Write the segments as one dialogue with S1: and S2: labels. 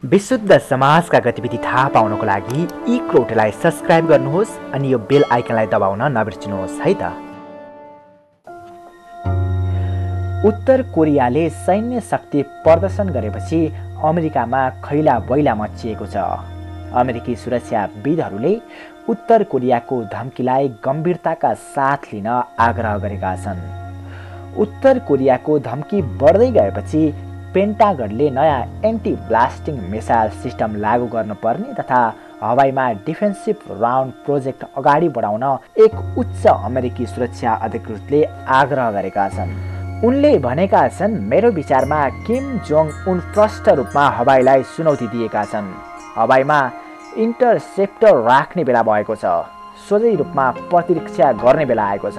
S1: विशुद्ध समाजका गतिविधि थाहा पाउनको लागि यी क्रोटलाई सब्स्क्राइब गर्नुहोस् अनि यो बेल आइकनलाई दबाउन नबिर्सिनुहोस् है त। उत्तर कोरियाले सैन्य शक्ति प्रदर्शन गरेपछि अमेरिकामा खैला बैला मचिएको छ। अमेरिकी सुरक्षाविदहरूले उत्तर कोरियाको धम्कीलाई गम्भीरताका साथ लिन आग्रह गरेका छन्। उत्तर कोरियाको धम्की बढ्दै गएपछि पेन्टागनले नयाँ एन्टी ब्लास्टिङ मिसाइल सिस्टम लागू गर्नुपर्ने तथा हवाईमा डिफेन्सिभ राउन्ड प्रोजेक्ट अगाडि बढाउन एक उच्च अमेरिकी सुरक्षा अधिकृतले आग्रह गरेका छन्। उनले भनेका छन्, मेरो विचारमा किम जोङ उन प्रष्ट रूपमा हवाईलाई चुनौती दिएका छन्। हवाईमा इन्टरसेप्टर राख्ने बेला भएको छ, सोझै रूपमा प्रतिरक्षा गर्ने बेला आएको छ।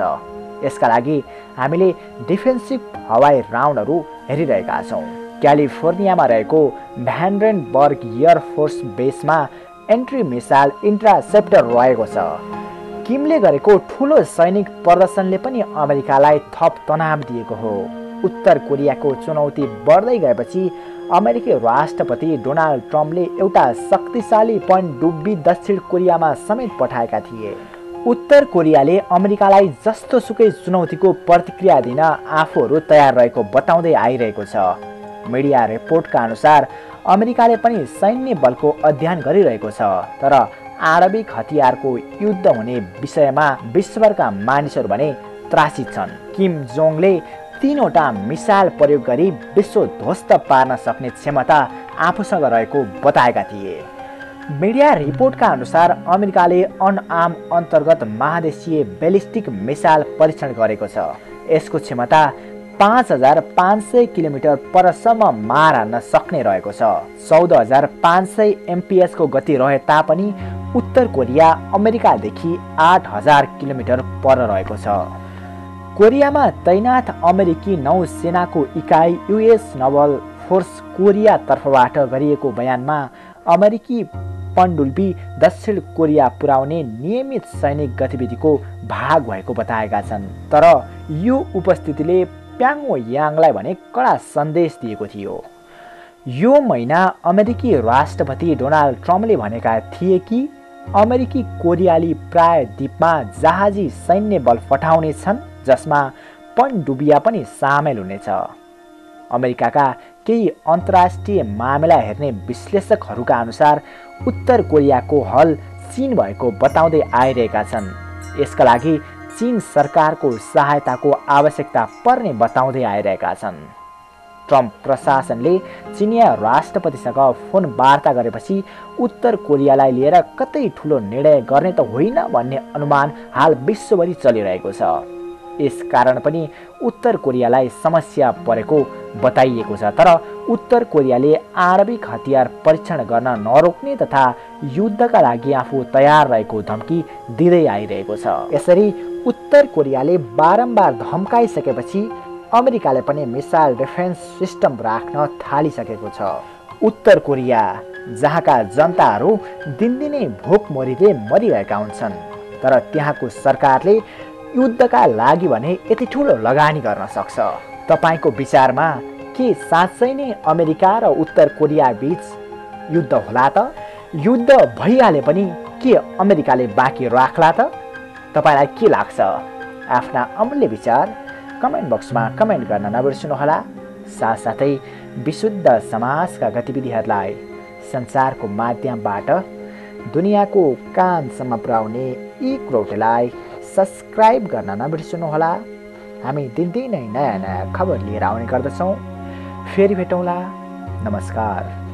S1: यसका लागि हामीले डिफेन्सिभ हवाई राउन्डहरू हेरिरहेका छौँ। क्यालिफोर्नियामा रहेको भ्यान्डेनबर्ग एयरफोर्स बेसमा एन्ट्री मिसाइल इन्टरसेप्टर रहेको छ। किमले गरेको ठुलो सैनिक प्रदर्शनले पनि अमेरिकालाई थप तनाव दिएको हो। उत्तर कोरियाको चुनौती बढ्दै गएपछि अमेरिकी राष्ट्रपति डोनाल्ड ट्रम्पले एउटा शक्तिशाली पनडुब्बी दक्षिण कोरियामा समेत पठाएका थिए। उत्तर कोरियाले अमेरिकालाई जस्तो सुकै चुनौतीको प्रतिक्रिया दिन आफूहरू तयार रहेको बताउँदै आइरहेको छ। मिडिया रिपोर्टका अनुसार अमेरिकाले पनि सैन्य बलको अध्ययन गरिरहेको छ, तर आणविक हतियारको युद्ध हुने विषयमा विश्वभरका मानिसहरू भने त्रासित छन्। किम जोङले 3वटा मिसाइल प्रयोग गरी विश्व ध्वस्त पार्न सक्ने क्षमता आफूसँग रहेको बताएका थिए। मिडिया रिपोर्टका अनुसार अमेरिकाले अनआर्म अन्तर्गत महादेशीय ब्यालिस्टिक मिसाइल परीक्षण गरेको छ। यसको क्षमता 5500 किलोमिटर परसम्म मार हान्न सक्ने रहेको छ। 14500 MPS को गति रहे तापनि उत्तर कोरिया अमेरिकादेखि 8000 किलोमिटर पर रहेको छ। कोरियामा तैनाथ अमेरिकी नौसेनाको इकाइ युएस नभल फोर्स कोरिया तर्फबाट गरिएको बयानमा अमेरिकी पनडुब्बी दक्षिण कोरिया पुर्याउने नियमित सैनिक गतिविधिको भाग भएको बताएका छन्। तर यो उपस्थितिले प्याङयाङलाई भने कडा सन्देश दिएको थियो। यो महिना अमेरिकी राष्ट्रपति डोनाल्ड ट्रम्पले भनेका थिए कि अमेरिकी कोरियाली प्रायद्वीपमा जहाजी सैन्य बल पठाउने छन्, जसमा पनडुब्बिया पनि सामेल हुनेछ। अमेरिकाका केही अन्तर्राष्ट्रिय मामिला हेर्ने विश्लेषकहरूका अनुसार उत्तर कोरियाको हल चीन भएको बताउँदै आइरहेका छन्। यसका लागि चीन सरकारको सहायताको आवश्यकता पर्ने बताउँदै आइरहेका छन्। ट्रम्प प्रशासनले चिनिया राष्ट्रपतिसँग फोन वार्ता गरेपछि उत्तर कोरियालाई लिएर कतै ठुलो निर्णय गर्ने त होइन भन्ने अनुमान हाल विश्वभरि चलिरहेको छ। यस कारण पनि उत्तर कोरियालाई समस्या परेको बताइएको छ। तर उत्तर कोरियाले आणविक हतियार परीक्षण गर्न नरोक्ने तथा युद्धका लागि आफू तयार रहेको धम्की दिँदै आइरहेको छ। यसरी उत्तर कोरियाले बारम्बार धम्काइसकेपछि अमेरिकाले पनि मिसाइल डिफेन्स सिस्टम राख्न थालिसकेको छ। उत्तर कोरिया जहाँका जनताहरू दिनदिनै भोकमरीले मरिरहेका हुन्छन्, तर त्यहाँको सरकारले युद्धका लागि भने यति ठुलो लगानी गर्न सक्छ। तपाईको विचारमा के साँच्चै नै अमेरिका र उत्तर कोरिया बीच युद्ध होला त? युद्ध भइहाले पनि के अमेरिकाले बाँकी राख्ला त? तपाईलाई के लाग्छ? आफ्ना अमूल्य विचार कमेन्ट बक्समा कमेन्ट गर्न नबिर्सनुहोला। साथसाथै विशुद्ध समाजका गतिविधिहरूलाई सञ्चारको माध्यमबाट दुनियाँको कानसम्म पुर्याउने यी क्रोटलाई सब्स्क्राइब गर्न नबिर्सनुहोला। हामी दिनदिनै नयाँ खबर लिएर आउने गर्दछौँ। फेरि भेटौँला। नमस्कार।